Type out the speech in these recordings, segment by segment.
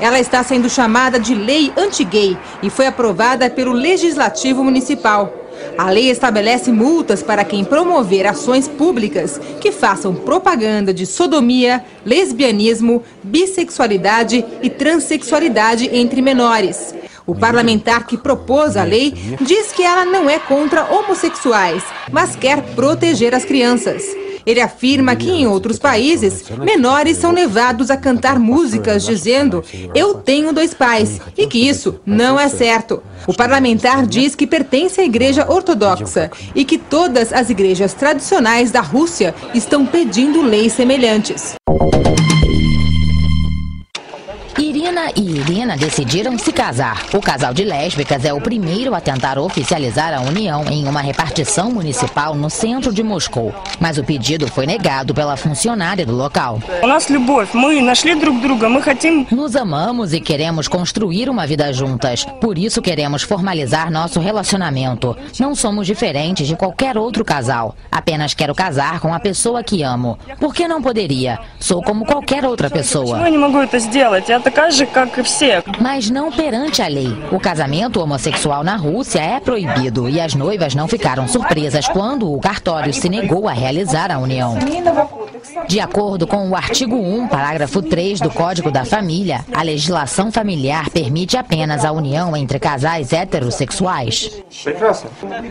Ela está sendo chamada de Lei Anti-Gay e foi aprovada pelo Legislativo Municipal. A lei estabelece multas para quem promover ações públicas que façam propaganda de sodomia, lesbianismo, bissexualidade e transexualidade entre menores. O parlamentar que propôs a lei diz que ela não é contra homossexuais, mas quer proteger as crianças. Ele afirma que em outros países, menores são levados a cantar músicas dizendo "eu tenho 2 pais" e que isso não é certo. O parlamentar diz que pertence à Igreja Ortodoxa e que todas as igrejas tradicionais da Rússia estão pedindo leis semelhantes. Irina e Irina decidiram se casar. O casal de lésbicas é o primeiro a tentar oficializar a união em uma repartição municipal no centro de Moscou. Mas o pedido foi negado pela funcionária do local. Nos amamos e queremos construir uma vida juntas. Por isso queremos formalizar nosso relacionamento. Não somos diferentes de qualquer outro casal. Apenas quero casar com a pessoa que amo. Por que não poderia? Sou como qualquer outra pessoa. Mas não perante a lei. O casamento homossexual na Rússia é proibido e as noivas não ficaram surpresas quando o cartório se negou a realizar a união. De acordo com o artigo 1, parágrafo 3 do Código da Família, a legislação familiar permite apenas a união entre casais heterossexuais.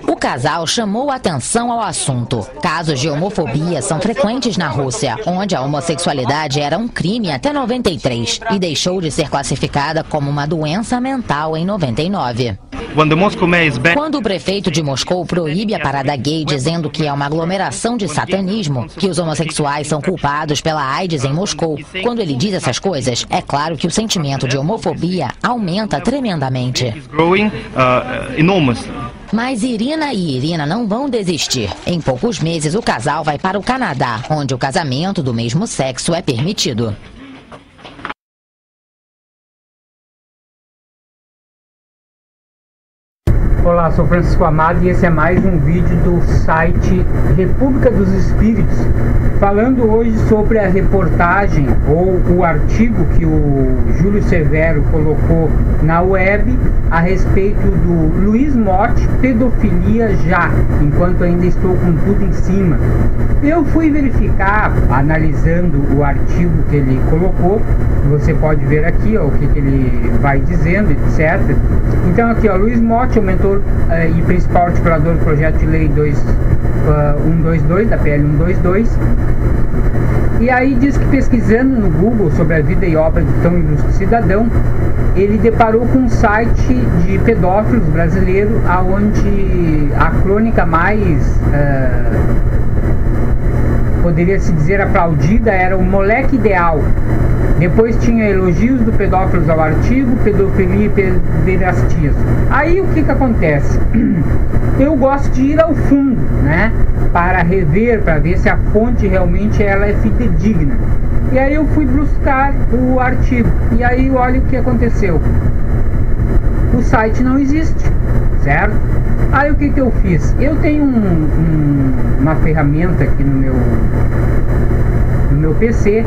O casal chamou atenção ao assunto. Casos de homofobia são frequentes na Rússia, onde a homossexualidade era um crime até 93 e deixou de ser classificada como uma doença mental em 99. Quando o prefeito de Moscou proíbe a parada gay dizendo que é uma aglomeração de satanismo, que os homossexuais são culpados pela AIDS em Moscou, quando ele diz essas coisas, é claro que o sentimento de homofobia aumenta tremendamente. Mas Irina e Irina não vão desistir. Em poucos meses o casal vai para o Canadá, onde o casamento do mesmo sexo é permitido. Olá, sou Francisco Amado e esse é mais um vídeo do site República dos Espíritos, falando hoje sobre a reportagem ou o artigo que o Júlio Severo colocou na web a respeito do Luiz Motti, pedofilia já, enquanto ainda estou com tudo em cima. Eu fui verificar, analisando o artigo que ele colocou, você pode ver aqui ó, o que ele vai dizendo, etc. Então aqui, ó, Luiz Motti, o mentor e principal articulador do projeto de lei 122, da PL 122. E aí diz que pesquisando no Google sobre a vida e obra de tão ilustre cidadão, ele deparou com um site de pedófilos brasileiro, onde a crônica mais poderia se dizer aplaudida era o Moleque Ideal. Depois tinha elogios do pedófilos ao artigo, pedofilia e pederastias. Aí o que acontece? Eu gosto de ir ao fundo, né? Para rever, para ver se a fonte realmente ela é fidedigna. E aí eu fui buscar o artigo. E aí olha o que aconteceu. O site não existe, certo? Aí o que eu fiz? Eu tenho uma ferramenta aqui no meu PC,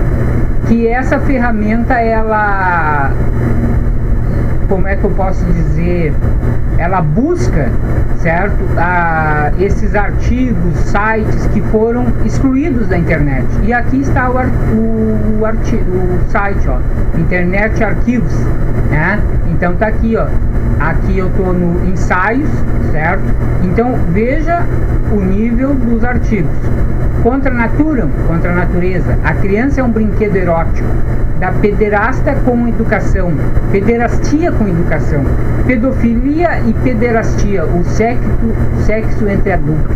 que essa ferramenta, ela, como é que eu posso dizer, ela busca, certo, esses artigos, sites que foram excluídos da internet. E aqui está o site, ó, Internet Arquivos, né? Então tá aqui, ó. Aqui eu tô no ensaios, certo? Então veja o nível dos artigos. Contra a natureza, a criança é um brinquedo erótico. Da pederasta com educação, pederastia com educação, pedofilia e pederastia, o sexo entre adultos,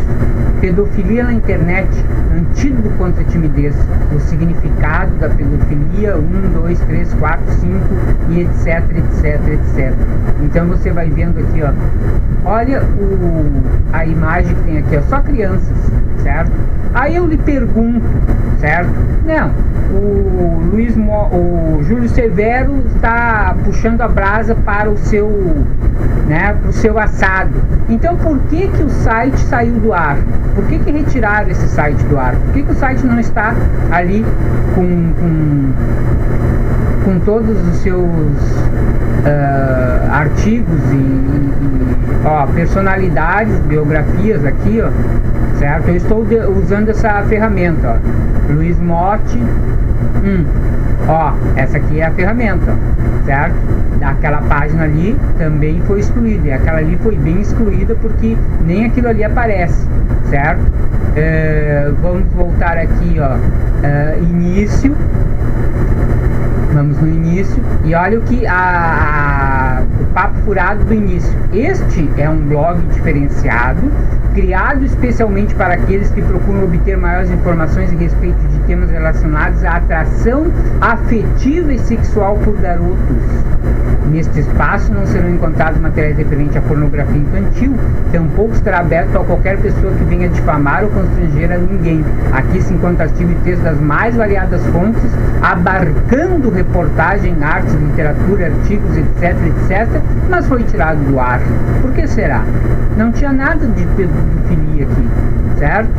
pedofilia na internet, antídoto contra a timidez, o significado da pedofilia, 1, 2, 3, 4, 5 e etc, etc, etc. Então você vai vendo aqui, ó, olha a imagem que tem aqui, ó, só crianças, certo? Aí eu lhe pergunto, certo? Não, o Júlio Severo está puxando a brasa para o seu, né, para o seu assado. Então por que o site saiu do ar? Por que retiraram esse site do ar? Por que o site não está ali com todos os seus artigos ó, personalidades, biografias aqui, ó, certo? Eu estou usando essa ferramenta, ó, Luiz Motti. Ó, essa aqui é a ferramenta, ó, certo? Aquela página ali também foi excluída, e aquela ali foi bem excluída porque nem aquilo ali aparece, certo? Vamos voltar aqui, ó, início. Vamos no início e olha o que o papo furado do início. Este é um blog diferenciado, criado especialmente para aqueles que procuram obter maiores informações a respeito de temas relacionados à atração afetiva e sexual por garotos. Neste espaço não serão encontrados materiais referentes à pornografia infantil, tampouco estará aberto a qualquer pessoa que venha difamar ou constranger a ninguém. Aqui se encontra artigo e texto das mais variadas fontes, abarcando reportagem, artes, literatura, artigos, etc, etc, mas foi tirado do ar. Por que será? Não tinha nada de pedofilia aqui, certo?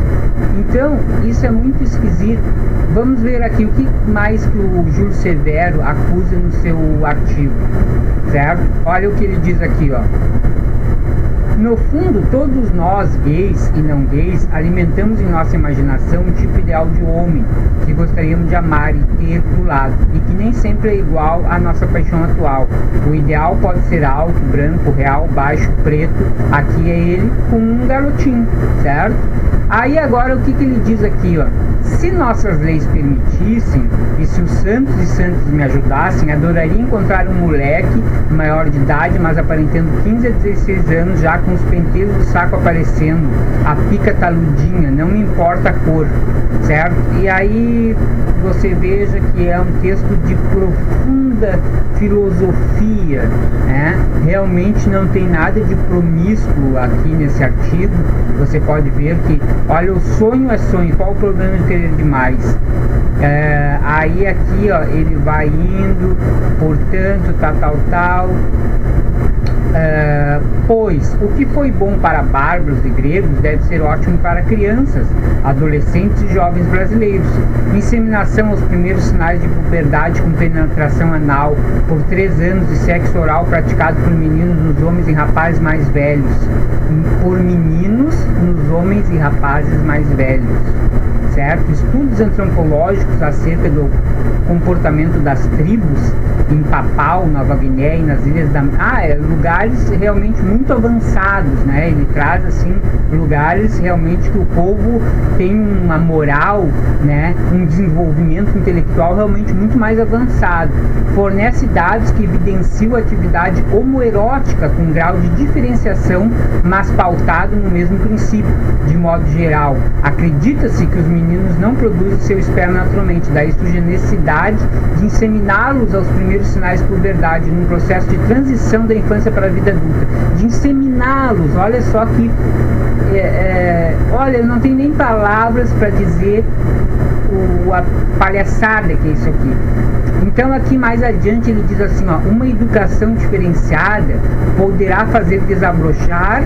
Então, isso é muito esquisito. Vamos ver aqui o que mais que o Júlio Severo acusa no seu artigo, certo? Olha o que ele diz aqui, ó. No fundo, todos nós, gays e não gays, alimentamos em nossa imaginação um tipo ideal de homem que gostaríamos de amar e ter do lado, e que nem sempre é igual à nossa paixão atual. O ideal pode ser alto, branco, real, baixo, preto. Aqui é ele com um garotinho, certo? Aí agora o que ele diz aqui, ó? Se nossas leis permitissem, e se os santos e santas me ajudassem, adoraria encontrar um moleque maior de idade, mas aparentando 15 a 16 anos, já com os penteiros do saco aparecendo, a pica taludinha, não me importa a cor, certo? E aí você veja que é um texto de profunda filosofia, né? Realmente não tem nada de promíscuo aqui nesse artigo. Você pode ver que, olha, o sonho é sonho, qual o problema de querer demais? Aí aqui, ó, ele vai indo, portanto, tal. Pois o que foi bom para bárbaros e gregos deve ser ótimo para crianças, adolescentes e jovens brasileiros. Inseminação aos primeiros sinais de puberdade com penetração anal por 3 anos e sexo oral praticado por meninos nos homens e rapazes mais velhos. Por meninos nos homens e rapazes mais velhos. Certo? Estudos antropológicos acerca do comportamento das tribos em Papau, Nova Guiné e nas ilhas da... lugares realmente muito avançados, né? Ele traz, assim, lugares realmente que o povo tem uma moral, né? Um desenvolvimento intelectual realmente muito mais avançado. Fornece dados que evidenciam a atividade homoerótica com grau de diferenciação, mas pautado no mesmo princípio. De modo geral, acredita-se que os meninos não produzem seu esperma naturalmente, daí surge a necessidade de inseminá-los aos primeiros sinais de puberdade, num processo de transição da infância para a vida adulta, de inseminá-los. Olha só que olha, não tem nem palavras para dizer a palhaçada que é isso aqui. Então aqui mais adiante ele diz assim, ó, uma educação diferenciada poderá fazer desabrochar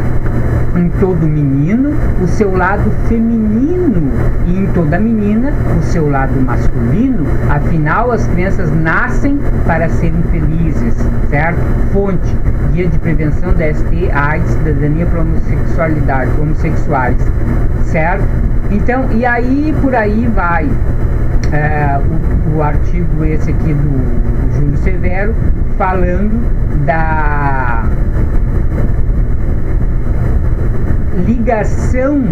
em todo menino o seu lado feminino e em toda menina o seu lado masculino. Afinal, as crianças nascem para serem felizes, certo? Fonte: Guia de Prevenção da ST, AIDS, Cidadania para Homossexuais, certo? Então, e aí por aí vai. O artigo esse aqui do Júlio Severo, falando da ligação,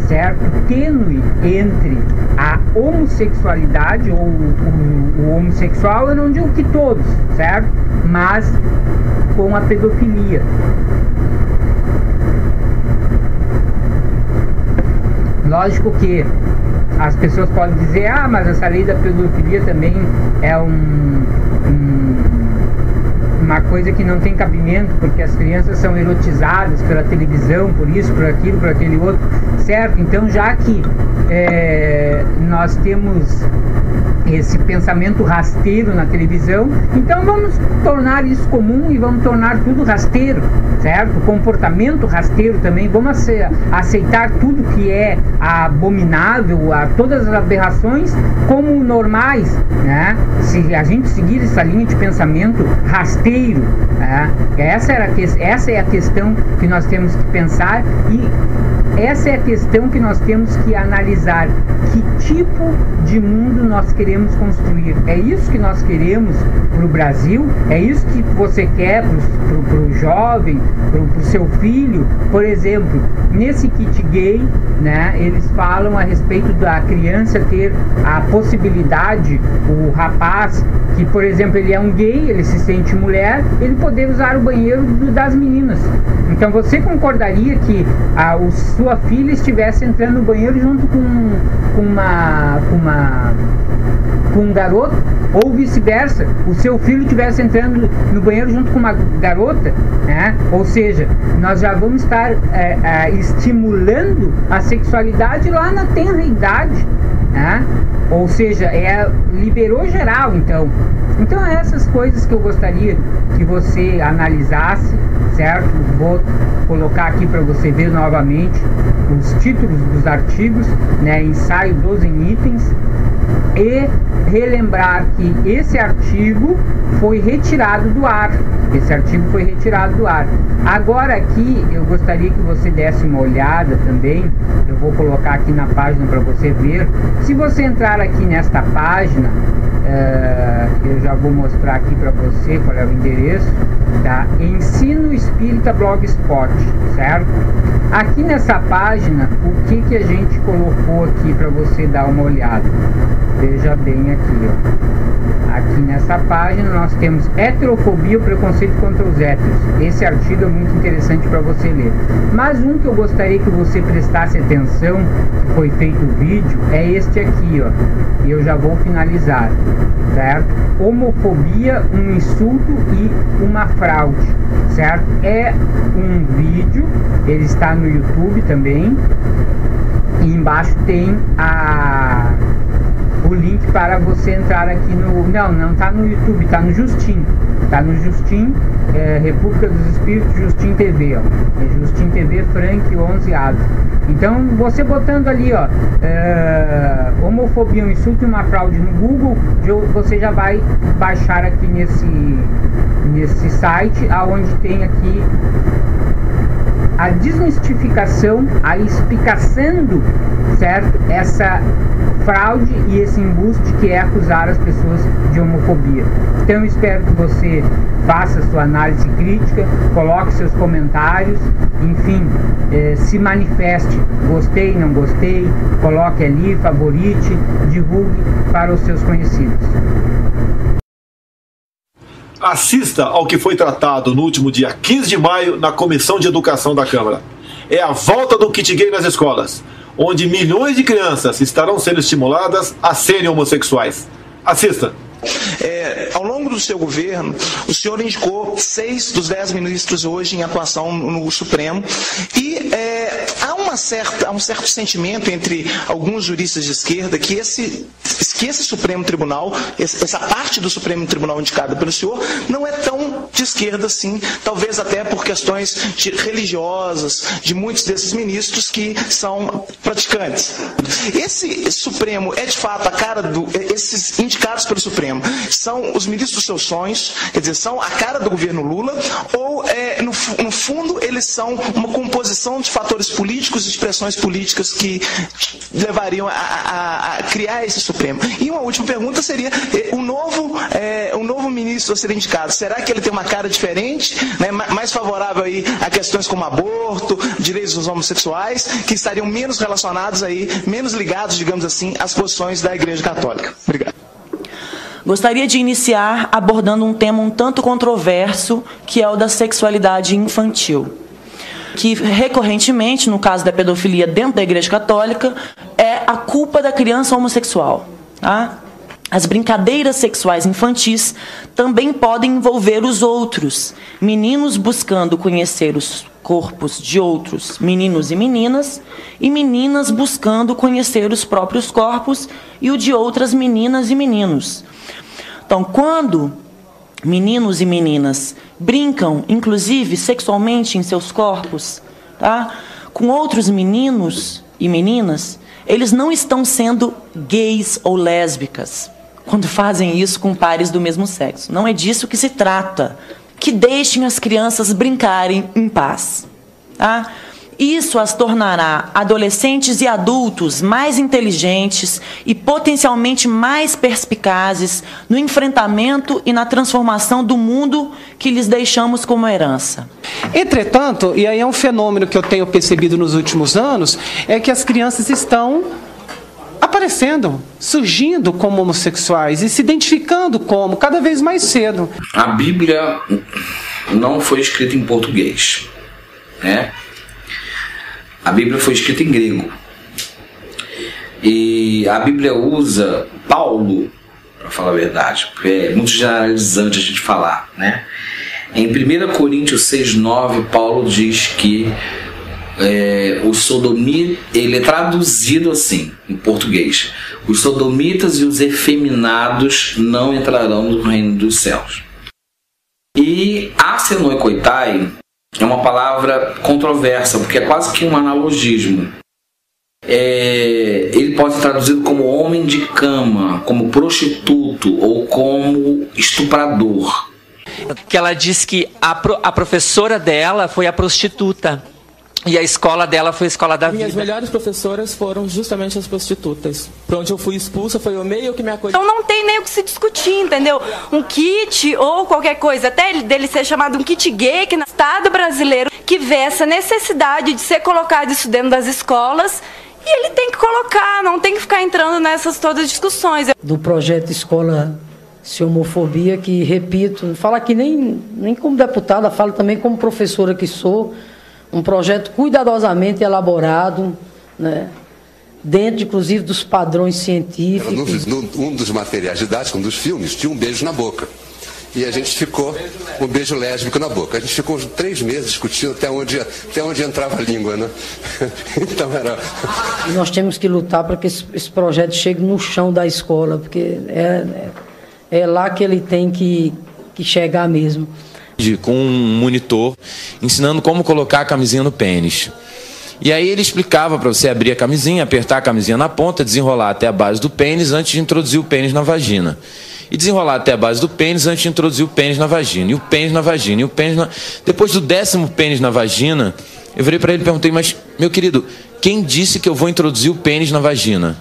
certo, tênue entre a homossexualidade, ou o homossexual, eu não digo que todos, certo, mas com a pedofilia. Lógico que as pessoas podem dizer, mas essa lei da pedofilia também é uma coisa que não tem cabimento, porque as crianças são erotizadas pela televisão, por isso, por aquilo, por aquele outro, certo? Então, já que nós temos esse pensamento rasteiro na televisão, então vamos tornar isso comum e vamos tornar tudo rasteiro, certo? Comportamento rasteiro também, vamos aceitar tudo que é abominável, todas as aberrações como normais, né? Se a gente seguir essa linha de pensamento rasteiro, né? Essa é a questão que nós temos que pensar, e essa é a questão que nós temos que analisar. Que tipo de mundo nós queremos construir? É isso que nós queremos para o Brasil? É isso que você quer para o jovem, para o seu filho? Por exemplo, nesse kit gay, né, eles falam a respeito da criança ter a possibilidade, o rapaz, que por exemplo ele é um gay, ele se sente mulher, ele poder usar o banheiro das meninas. Então você concordaria que sua filha estivesse entrando no banheiro junto com um garoto, ou vice-versa, o seu filho estivesse entrando no banheiro junto com uma garota, né? Ou seja, nós já vamos estar estimulando a sexualidade lá na tenra idade, né? Ou seja, liberou geral, então essas coisas que eu gostaria que você analisasse, certo? Vou colocar aqui para você ver novamente os títulos dos artigos, né? Ensaio 12 itens, e relembrar que esse artigo foi retirado do ar. Agora aqui eu gostaria que você desse uma olhada também. Eu vou colocar aqui na página para você ver. Se você entrar aqui nesta página, eu já vou mostrar aqui para você qual é o endereço, tá? Ensino Espírita Blogspot, certo? Aqui nessa página, o que a gente colocou aqui para você dar uma olhada? Veja bem aqui, ó. Aqui nessa página nós temos heterofobia, o preconceito contra os héteros. Esse artigo é muito interessante para você ler. Mas um que eu gostaria que você prestasse atenção, que foi feito o vídeo, é este aqui, ó. E eu já vou finalizar, certo? Homofobia, um insulto e uma fraude, certo? É um vídeo, ele está no YouTube também, e embaixo tem o link para você entrar aqui no... Não está no YouTube, está no Justin. Está no Justin, República dos Espíritos, Justin TV, ó. É Justin TV Frank 11 Aves. Então, você botando ali, ó, homofobia, um insulto e uma fraude no Google, você já vai baixar aqui nesse site, aonde tem aqui a desmistificação, a explicação, certo? Essa fraude e esse embuste que é acusar as pessoas de homofobia. Então eu espero que você faça sua análise crítica, coloque seus comentários, enfim, se manifeste, gostei, não gostei, coloque ali, favorite, divulgue para os seus conhecidos. Assista ao que foi tratado no último dia 15 de maio na Comissão de Educação da Câmara. É a volta do kit gay nas escolas, onde milhões de crianças estarão sendo estimuladas a serem homossexuais. Assista! Ao longo do seu governo, o senhor indicou 6 dos 10 ministros hoje em atuação no Supremo, e há um certo sentimento entre alguns juristas de esquerda que esse Supremo Tribunal, essa parte do Supremo Tribunal indicada pelo senhor, não é tão de esquerda assim, talvez até por questões religiosas de muitos desses ministros que são praticantes. Esse Supremo é de fato a cara esses indicados pelo Supremo são os ministros dos seus sonhos, quer dizer, são a cara do governo Lula, ou no fundo eles são uma composição de fatores políticos e de pressões políticas que levariam a criar esse Supremo? E uma última pergunta seria, o novo ministro a ser indicado, será que ele tem uma cara diferente, né, mais favorável aí a questões como aborto, direitos dos homossexuais, que estariam menos relacionados aí, menos ligados, digamos assim, às posições da Igreja Católica? Obrigado. Gostaria de iniciar abordando um tema um tanto controverso, que é o da sexualidade infantil, que recorrentemente, no caso da pedofilia dentro da Igreja Católica, é a culpa da criança homossexual. Tá? As brincadeiras sexuais infantis também podem envolver os outros, meninos buscando conhecer os corpos de outros meninos e meninas buscando conhecer os próprios corpos e o de outras meninas e meninos. Então, quando meninos e meninas brincam, inclusive sexualmente em seus corpos, tá, com outros meninos e meninas, eles não estão sendo gays ou lésbicas quando fazem isso com pares do mesmo sexo. Não é disso que se trata. Que deixem as crianças brincarem em paz. Tá? Isso as tornará adolescentes e adultos mais inteligentes e potencialmente mais perspicazes no enfrentamento e na transformação do mundo que lhes deixamos como herança. Entretanto, e aí é um fenômeno que eu tenho percebido nos últimos anos, é que as crianças estão aparecendo, surgindo como homossexuais e se identificando como cada vez mais cedo. A Bíblia não foi escrita em português, né? A Bíblia foi escrita em grego. E a Bíblia usa Paulo, para falar a verdade, porque é muito generalizante a gente falar, né? Em 1 Coríntios 6,9, Paulo diz que o sodomita, ele é traduzido assim em português: os sodomitas e os efeminados não entrarão no reino dos céus. E asenoi koitai é uma palavra controversa, porque é quase que um analogismo. Ele pode ser traduzido como homem de cama, como prostituto ou como estuprador. Que ela diz que a professora dela foi a prostituta. E a escola dela foi a escola da vida. Minhas melhores professoras foram justamente as prostitutas. Por onde eu fui expulsa foi o meio que me acolheu. Então não tem nem o que se discutir, entendeu? Um kit ou qualquer coisa, até dele ser chamado um kit gay, que no Estado brasileiro que vê essa necessidade de ser colocado isso dentro das escolas, e ele tem que colocar, não tem que ficar entrando nessas todas as discussões. Do projeto Escola Sem Homofobia, que, repito, falo aqui nem como deputada, falo também como professora que sou. Um projeto cuidadosamente elaborado, né, dentro, inclusive, dos padrões científicos. Um dos materiais didáticos, um dos filmes, tinha um beijo na boca. E a gente ficou um beijo lésbico na boca. A gente ficou 3 meses discutindo até onde entrava a língua, né? Então era... E nós temos que lutar para que esse projeto chegue no chão da escola, porque é lá que ele tem que chegar mesmo. Com um monitor ensinando como colocar a camisinha no pênis. E aí ele explicava para você abrir a camisinha, apertar a camisinha na ponta, desenrolar até a base do pênis antes de introduzir o pênis na vagina. E desenrolar até a base do pênis antes de introduzir o pênis na vagina. E o pênis na vagina, e o pênis na... Depois do 10º pênis na vagina, eu virei para ele e perguntei: mas, meu querido, quem disse que eu vou introduzir o pênis na vagina?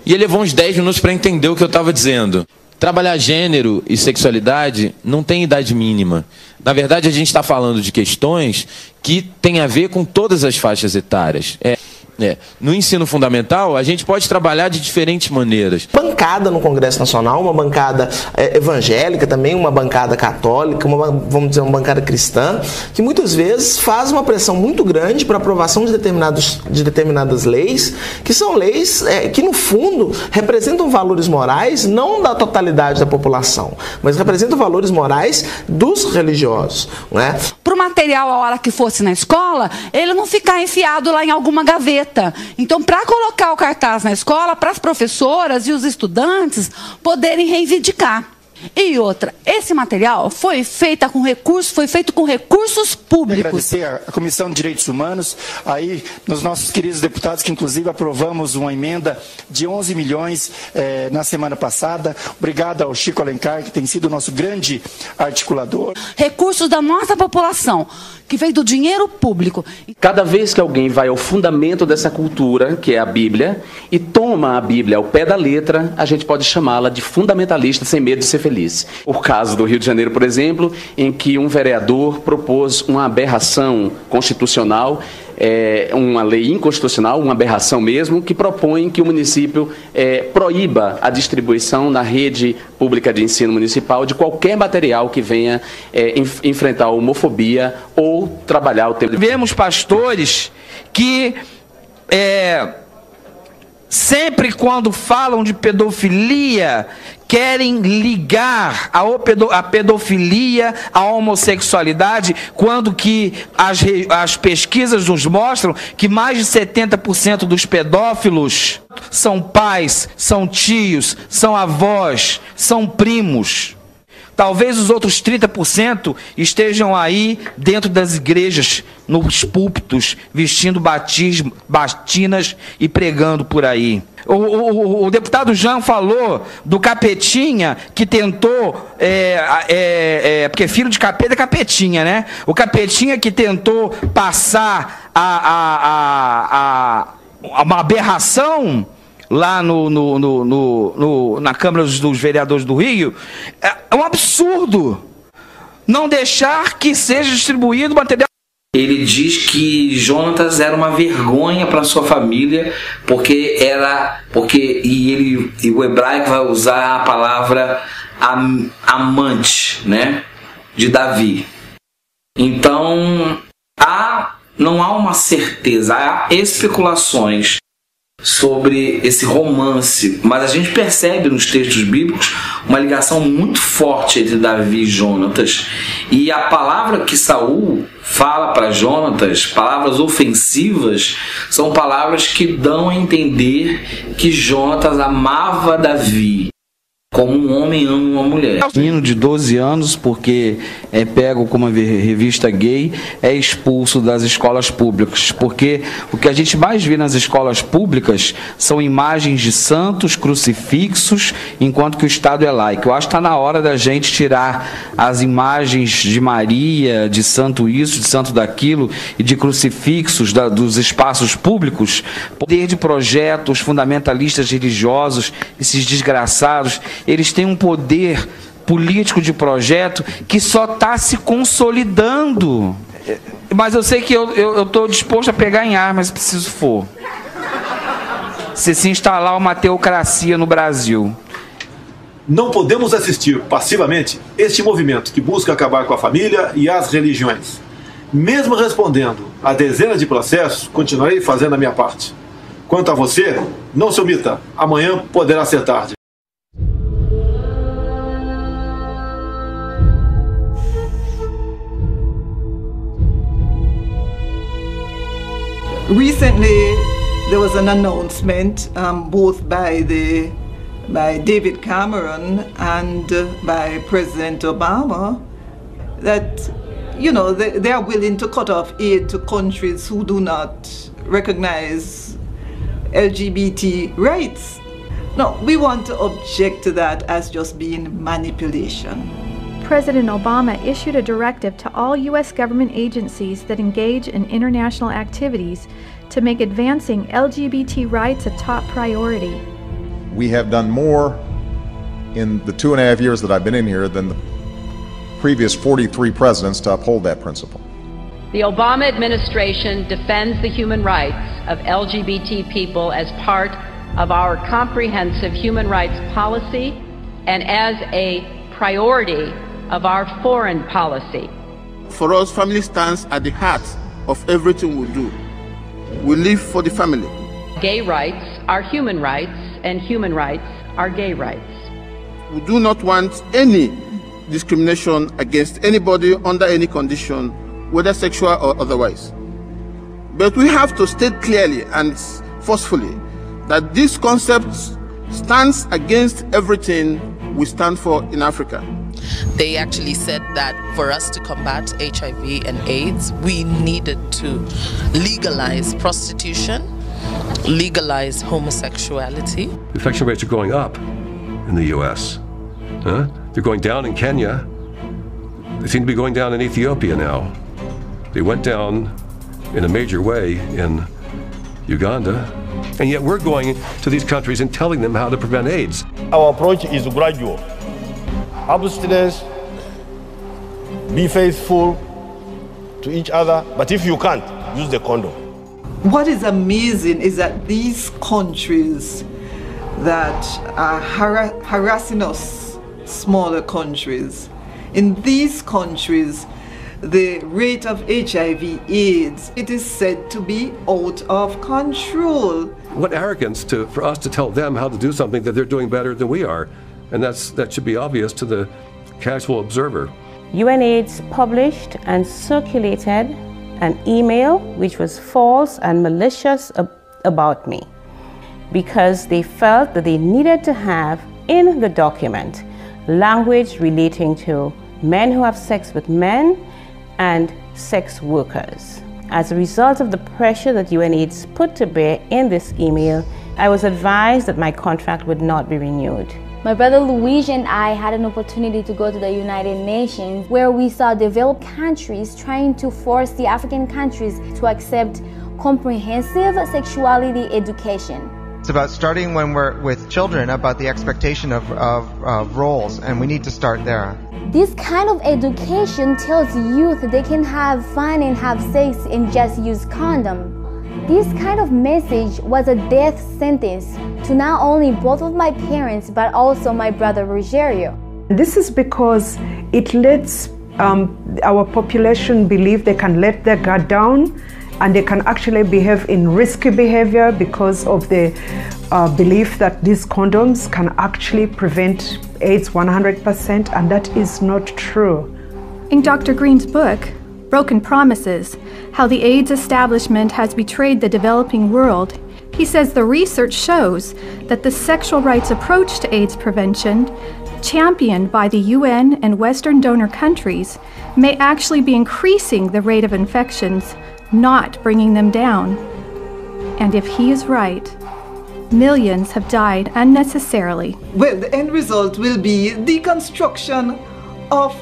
E ele levou uns 10 minutos para entender o que eu estava dizendo. Trabalhar gênero e sexualidade não tem idade mínima. Na verdade, a gente está falando de questões que têm a ver com todas as faixas etárias. No ensino fundamental, a gente pode trabalhar de diferentes maneiras. Bancada no Congresso Nacional, uma bancada evangélica também, uma bancada católica, vamos dizer, uma bancada cristã, que muitas vezes faz uma pressão muito grande para a aprovação de determinadas leis, que são leis que, no fundo, representam valores morais, não da totalidade da população, mas representam valores morais dos religiosos. Né? Para o material, a hora que fosse na escola, ele não ficar enfiado lá em alguma gaveta. Então, para colocar o cartaz na escola, para as professoras e os estudantes poderem reivindicar. E outra, esse material foi feito com recursos públicos. Agradecer à Comissão de Direitos Humanos, aí nos nossos queridos deputados, que inclusive aprovamos uma emenda de 11 milhões na semana passada. Obrigado ao Chico Alencar, que tem sido o nosso grande articulador. Recursos da nossa população, que veio do dinheiro público. Cada vez que alguém vai ao fundamento dessa cultura, que é a Bíblia, e toma a Bíblia ao pé da letra, a gente pode chamá-la de fundamentalista sem medo de ser feliz. O caso do Rio de Janeiro, por exemplo, em que um vereador propôs uma aberração constitucional, uma lei inconstitucional, uma aberração mesmo, que propõe que o município proíba a distribuição na rede pública de ensino municipal de qualquer material que venha enfrentar a homofobia ou trabalhar o tema. Vemos pastores que sempre quando falam de pedofilia querem ligar a pedofilia à homossexualidade, quando que as pesquisas nos mostram que mais de 70% dos pedófilos são pais, são tios, são avós, são primos. Talvez os outros 30% estejam aí dentro das igrejas, nos púlpitos, vestindo batinas e pregando por aí. O deputado Jean falou do capetinha que tentou, porque filho de capeta é capetinha, né? O capetinha que tentou passar uma aberração lá na Câmara dos Vereadores do Rio. É um absurdo não deixar que seja distribuído material. Ele diz que Jonatas era uma vergonha para sua família, e o hebraico vai usar a palavra amante, né, de Davi. Então, não há uma certeza, há especulações sobre esse romance, mas a gente percebe nos textos bíblicos uma ligação muito forte entre Davi e Jonatas, e a palavra que Saul fala para Jonatas, palavras ofensivas, são palavras que dão a entender que Jonatas amava Davi como um homem ama uma mulher. Menino de 12 anos, porque é pego com uma revista gay, é expulso das escolas públicas, porque o que a gente mais vê nas escolas públicas são imagens de santos, crucifixos, enquanto que o Estado é laico. Eu acho que está na hora da gente tirar as imagens de Maria, de santo isso, de santo daquilo, e de crucifixos dos espaços públicos. Poder de projetos fundamentalistas religiosos, esses desgraçados, eles têm um poder político de projeto que só está se consolidando. Mas eu sei que eu estou disposto a pegar em armas se preciso for. Se instalar uma teocracia no Brasil. Não podemos assistir passivamente este movimento que busca acabar com a família e as religiões. Mesmo respondendo a dezenas de processos, continuarei fazendo a minha parte. Quanto a você, não se omita. Amanhã poderá ser tarde. Recently, there was an announcement both by David Cameron and by President Obama that, you know, they are willing to cut off aid to countries who do not recognize LGBT rights. No, we want to object to that as just being manipulation. President Obama issued a directive to all U.S. government agencies that engage in international activities to make advancing LGBT rights a top priority. We have done more in the 2.5 years that I've been in here than the previous 43 presidents to uphold that principle. The Obama administration defends the human rights of LGBT people as part of our comprehensive human rights policy and as a priority of our foreign policy. For us, family stands at the heart of everything we do. We live for the family. Gay rights are human rights, and human rights are gay rights. We do not want any discrimination against anybody under any condition, whether sexual or otherwise. But we have to state clearly and forcefully that this concept stands against everything we stand for in Africa. They actually said that for us to combat HIV and AIDS, we needed to legalize prostitution, legalize homosexuality. Infection rates are going up in the U.S. They're going down in Kenya. They seem to be going down in Ethiopia now. They went down in a major way in Uganda. And yet we're going to these countries and telling them how to prevent AIDS. Our approach is gradual. Abstinence, be faithful to each other, but if you can't, use the condom. What is amazing is that these countries that are harassing us, smaller countries, in these countries, the rate of HIV/AIDS, it is said to be out of control. What arrogance for us to tell them how to do something that they're doing better than we are. And that should be obvious to the casual observer. UNAIDS published and circulated an email which was false and malicious about me because they felt that they needed to have in the document language relating to men who have sex with men and sex workers. As a result of the pressure that UNAIDS put to bear in this email, I was advised that my contract would not be renewed. My brother Luigi and I had an opportunity to go to the United Nations where we saw developed countries trying to force the African countries to accept comprehensive sexuality education. It's about starting when we're with children about the expectation of roles, and we need to start there. This kind of education tells youth they can have fun and have sex and just use condom. This kind of message was a death sentence to not only both of my parents but also my brother Rogerio. This is because it lets our population believe they can let their guard down and they can actually behave in risky behavior because of the belief that these condoms can actually prevent AIDS 100%, and that is not true. In Dr. Green's book, Broken Promises, How the AIDS Establishment Has Betrayed the Developing World, he says the research shows that the sexual rights approach to AIDS prevention, championed by the UN and Western donor countries, may actually be increasing the rate of infections, not bringing them down. And if he is right, millions have died unnecessarily. Well, the end result will be deconstruction of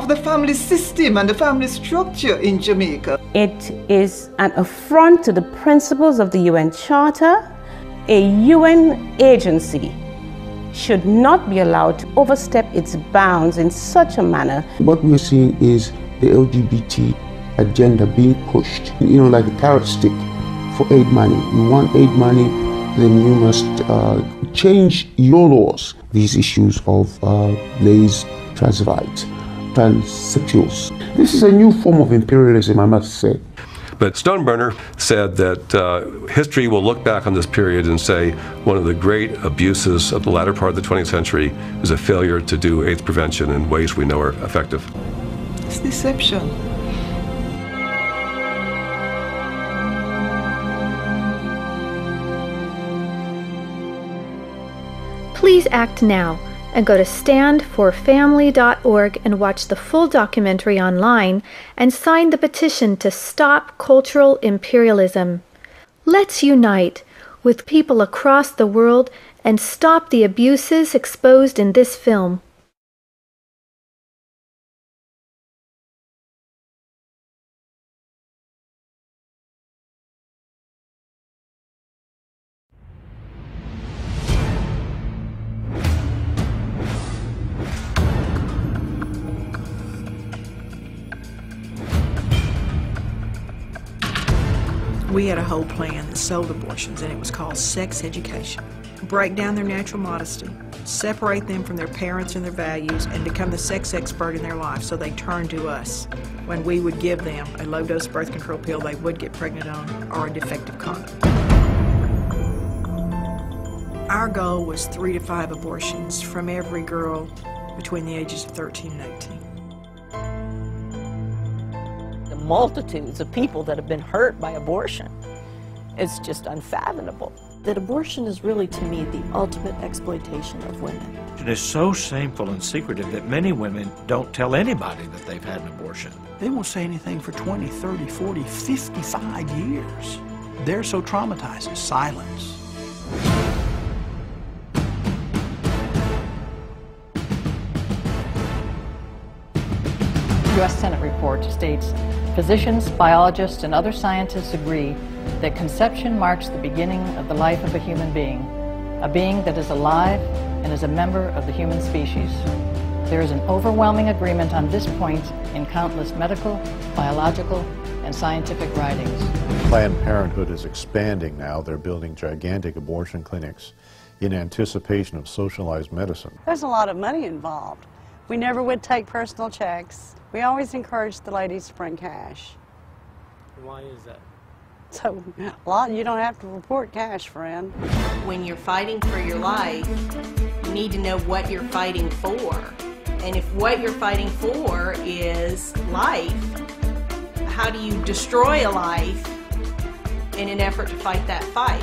the family system and the family structure in Jamaica. It is an affront to the principles of the UN Charter. A UN agency should not be allowed to overstep its bounds in such a manner. What we're seeing is the LGBT agenda being pushed, like a carrot stick for aid money. You want aid money, then you must change your laws. These issues of gays, transvestites, transsexuals. This is a new form of imperialism, I must say. But Stoneburner said that history will look back on this period and say one of the great abuses of the latter part of the 20th century is a failure to do AIDS prevention in ways we know are effective. It's deception. Please act now and go to standforfamily.org and watch the full documentary online and sign the petition to stop cultural imperialism. Let's unite with people across the world and stop the abuses exposed in this film. We had a whole plan that sold abortions, and it was called sex education. Break down their natural modesty, separate them from their parents and their values, and become the sex expert in their life so they turn to us when we would give them a low-dose birth control pill they would get pregnant on or a defective condom. Our goal was 3 to 5 abortions from every girl between the ages of 13 and 18. The multitudes of people that have been hurt by abortion, it's just unfathomable. That abortion is really, to me, the ultimate exploitation of women. It is so shameful and secretive that many women don't tell anybody that they've had an abortion. They won't say anything for 20, 30, 40, 55 years. They're so traumatized. It's silence. U.S. Senate report states, physicians, biologists, and other scientists agree that conception marks the beginning of the life of a human being, a being that is alive and is a member of the human species. There is an overwhelming agreement on this point in countless medical, biological, and scientific writings. Planned Parenthood is expanding now. They're building gigantic abortion clinics in anticipation of socialized medicine. There's a lot of money involved. We never would take personal checks. We always encouraged the ladies to bring cash. Why is that? So, a lot, you don't have to report cash, friend. When you're fighting for your life, You need to know what you're fighting for. And if what you're fighting for is life, how do you destroy a life in an effort to fight that fight?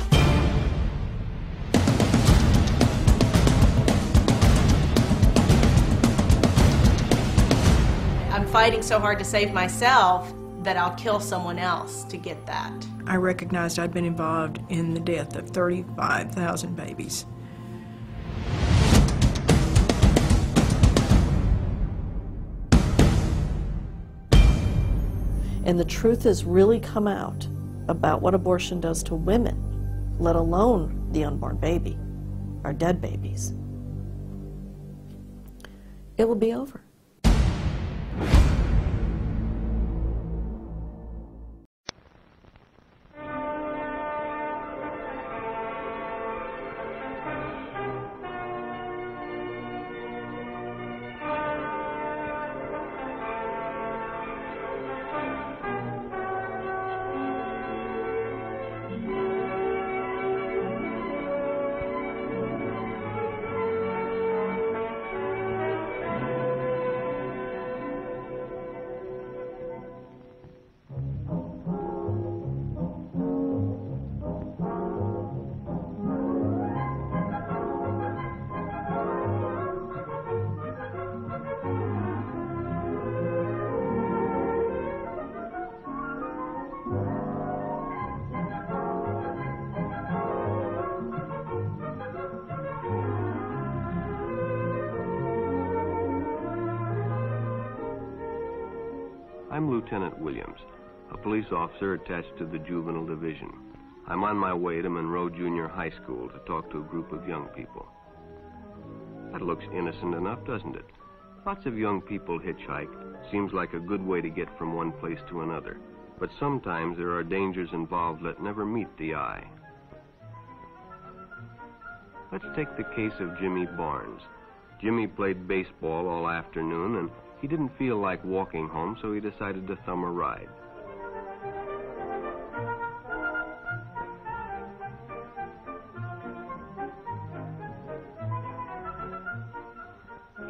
I'm fighting so hard to save myself that I'll kill someone else to get that. I recognized I'd been involved in the death of 35,000 babies. And the truth has really come out about what abortion does to women, let alone the unborn baby, our dead babies. It will be over. I'm Lieutenant Williams, a police officer attached to the Juvenile Division. I'm on my way to Monroe Junior High School to talk to a group of young people. That looks innocent enough, doesn't it? Lots of young people hitchhike. Seems like a good way to get from one place to another. But sometimes there are dangers involved that never meet the eye. Let's take the case of Jimmy Barnes. Jimmy played baseball all afternoon, and he didn't feel like walking home, so he decided to thumb a ride.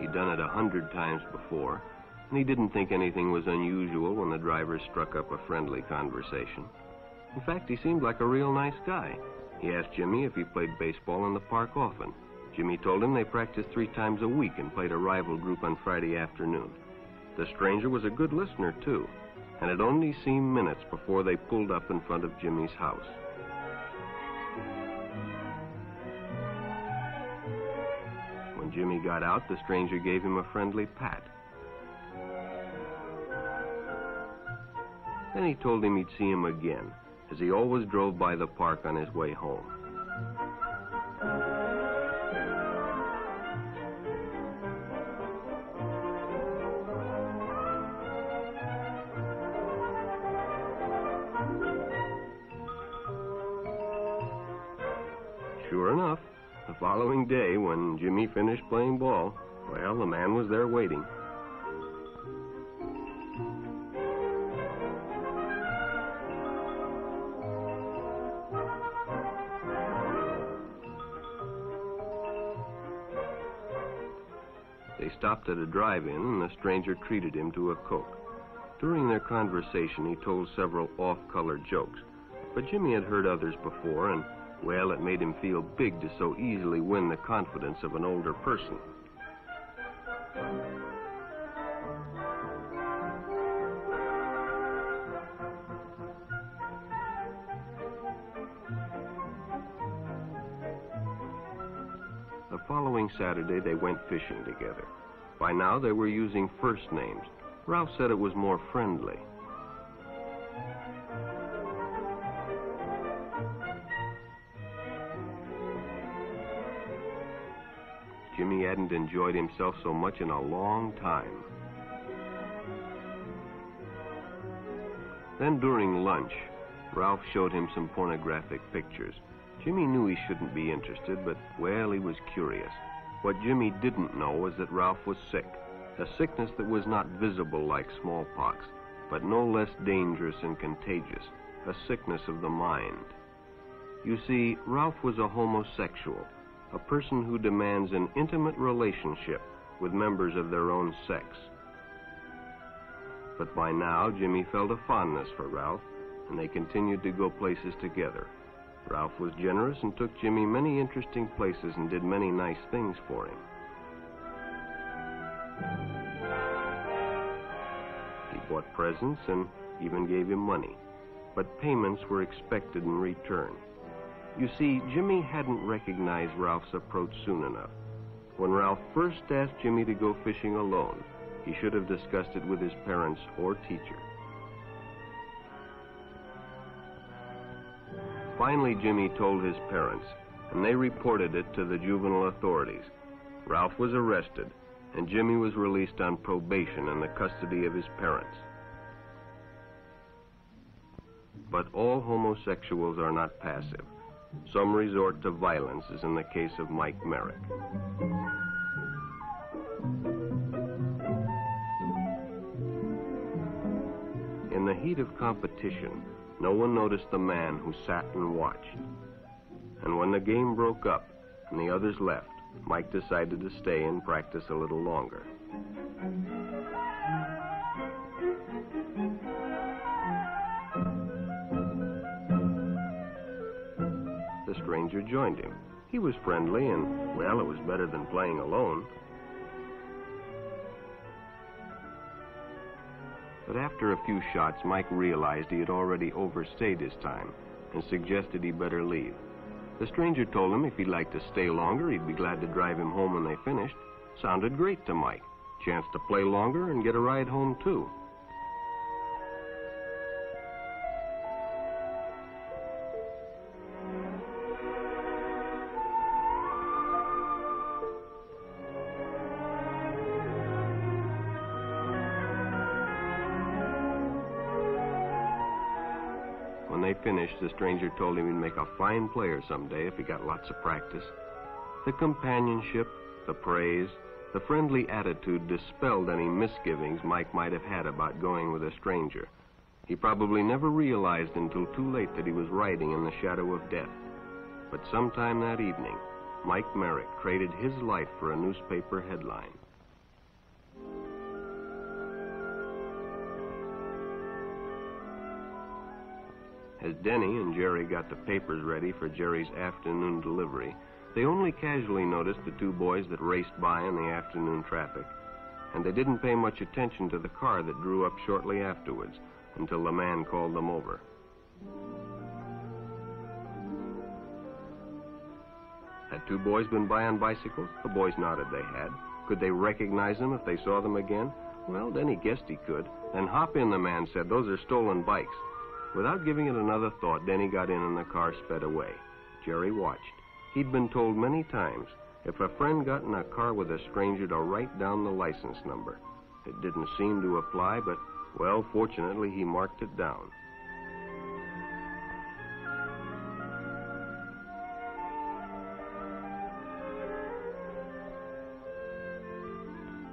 He'd done it 100 times before, and he didn't think anything was unusual when the driver struck up a friendly conversation. In fact, he seemed like a real nice guy. He asked Jimmy if he played baseball in the park often. Jimmy told him they practiced 3 times a week and played a rival group on Friday afternoon. The stranger was a good listener, too, and it only seemed minutes before they pulled up in front of Jimmy's house. When Jimmy got out, the stranger gave him a friendly pat. Then he told him he'd see him again, as he always drove by the park on his way home. Sure enough, the following day, when Jimmy finished playing ball, well, the man was there waiting. They stopped at a drive-in, and the stranger treated him to a Coke. During their conversation, he told several off-color jokes, but Jimmy had heard others before, and well, it made him feel big to so easily win the confidence of an older person. The following Saturday, they went fishing together. By now, they were using first names. Ralph said it was more friendly. Jimmy hadn't enjoyed himself so much in a long time. Then during lunch, Ralph showed him some pornographic pictures. Jimmy knew he shouldn't be interested, but, well, he was curious. What Jimmy didn't know was that Ralph was sick, a sickness that was not visible like smallpox, but no less dangerous and contagious, a sickness of the mind. You see, Ralph was a homosexual, a person who demands an intimate relationship with members of their own sex. But by now, Jimmy felt a fondness for Ralph, and they continued to go places together. Ralph was generous and took Jimmy many interesting places and did many nice things for him. He bought presents and even gave him money, but payments were expected in return. You see, Jimmy hadn't recognized Ralph's approach soon enough. When Ralph first asked Jimmy to go fishing alone, he should have discussed it with his parents or teacher. Finally, Jimmy told his parents, and they reported it to the juvenile authorities. Ralph was arrested, and Jimmy was released on probation in the custody of his parents. But all homosexuals are not passive. Some resort to violence, as in the case of Mike Merrick. In the heat of competition, no one noticed the man who sat and watched. And when the game broke up and the others left, Mike decided to stay and practice a little longer. The stranger joined him. He was friendly and, well, it was better than playing alone. But after a few shots, Mike realized he had already overstayed his time and suggested he better leave. The stranger told him if he'd like to stay longer, he'd be glad to drive him home when they finished. Sounded great to Mike. Chance to play longer and get a ride home, too. When they finished, the stranger told him he'd make a fine player someday if he got lots of practice. The companionship, the praise, the friendly attitude dispelled any misgivings Mike might have had about going with a stranger. He probably never realized until too late that he was riding in the shadow of death. But sometime that evening, Mike Merrick traded his life for a newspaper headline. As Denny and Jerry got the papers ready for Jerry's afternoon delivery, they only casually noticed the two boys that raced by in the afternoon traffic, and they didn't pay much attention to the car that drew up shortly afterwards until the man called them over. Had two boys been by on bicycles? The boys nodded they had. Could they recognize them if they saw them again? Well, Denny guessed he could. Then hop in, the man said. Those are stolen bikes. Without giving it another thought, Denny got in and the car sped away. Jerry watched. He'd been told many times, if a friend got in a car with a stranger, to write down the license number. It didn't seem to apply, but, well, fortunately, he marked it down.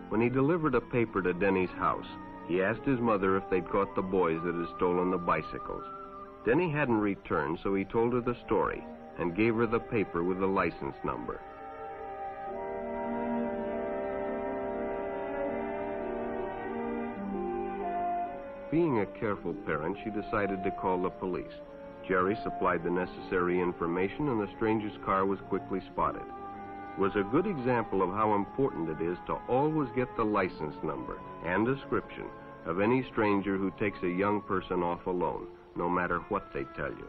When he delivered a paper to Denny's house, he asked his mother if they'd caught the boys that had stolen the bicycles. Denny hadn't returned, so he told her the story and gave her the paper with the license number. Being a careful parent, she decided to call the police. Jerry supplied the necessary information, and the stranger's car was quickly spotted. It was a good example of how important it is to always get the license number and description of any stranger who takes a young person off alone, no matter what they tell you.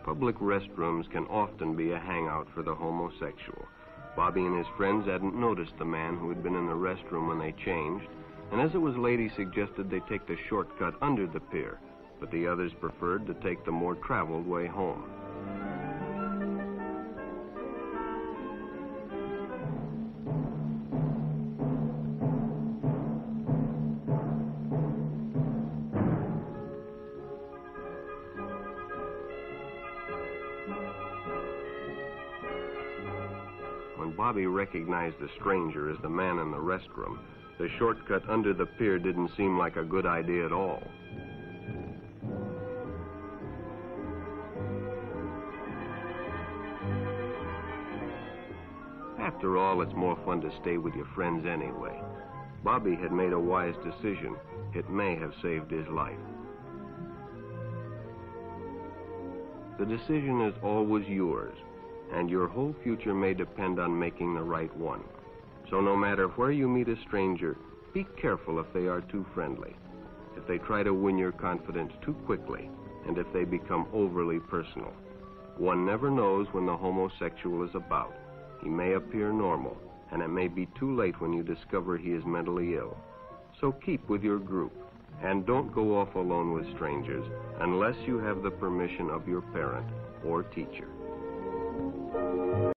Public restrooms can often be a hangout for the homosexual. Bobby and his friends hadn't noticed the man who had been in the restroom when they changed, and as it was late, he suggested they take the shortcut under the pier, but the others preferred to take the more traveled way home. When Bobby recognized the stranger as the man in the restroom, The shortcut under the pier didn't seem like a good idea at all. After all, it's more fun to stay with your friends anyway. Bobby had made a wise decision. It may have saved his life. The decision is always yours, and your whole future may depend on making the right one. So no matter where you meet a stranger, be careful if they are too friendly, if they try to win your confidence too quickly, and if they become overly personal. One never knows when the homosexual is about. He may appear normal, and it may be too late when you discover he is mentally ill. So keep with your group, and don't go off alone with strangers unless you have the permission of your parent or teacher.